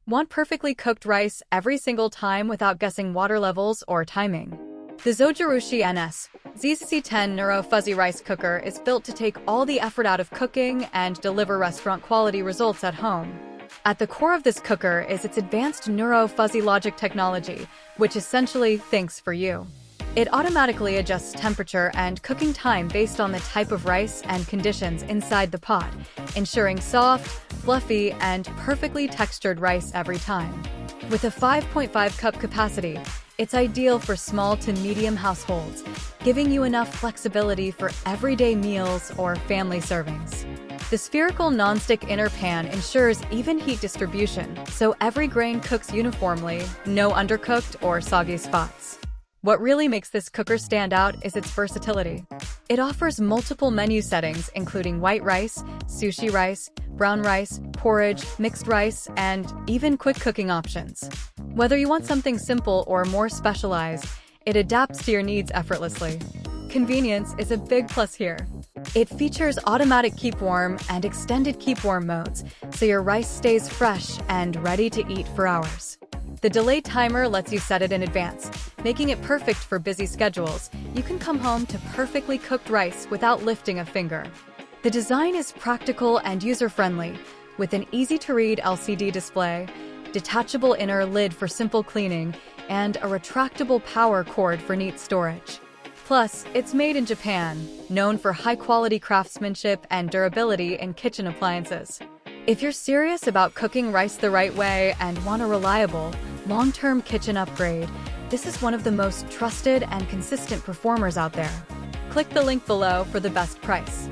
Want perfectly cooked rice every single time without guessing water levels or timing? The Zojirushi NS-ZCC10 Neuro Fuzzy rice cooker is built to take all the effort out of cooking and deliver restaurant-quality results at home. At the core of this cooker is its advanced Neuro Fuzzy logic technology, which essentially thinks for you. It automatically adjusts temperature and cooking time based on the type of rice and conditions inside the pot, ensuring soft, fluffy, and perfectly textured rice every time. With a 5.5 cup capacity, it's ideal for small to medium households, giving you enough flexibility for everyday meals or family servings. The spherical nonstick inner pan ensures even heat distribution, so every grain cooks uniformly, no undercooked or soggy spots. What really makes this cooker stand out is its versatility. It offers multiple menu settings including white rice, sushi rice, brown rice, porridge, mixed rice, and even quick cooking options. Whether you want something simple or more specialized, it adapts to your needs effortlessly. Convenience is a big plus here. It features automatic keep warm and extended keep warm modes, so your rice stays fresh and ready to eat for hours. The delay timer lets you set it in advance, making it perfect for busy schedules. You can come home to perfectly cooked rice without lifting a finger. The design is practical and user-friendly, with an easy-to-read LCD display, detachable inner lid for simple cleaning, and a retractable power cord for neat storage. Plus, it's made in Japan, known for high-quality craftsmanship and durability in kitchen appliances. If you're serious about cooking rice the right way and want a reliable, long-term kitchen upgrade, this is one of the most trusted and consistent performers out there. Click the link below for the best price.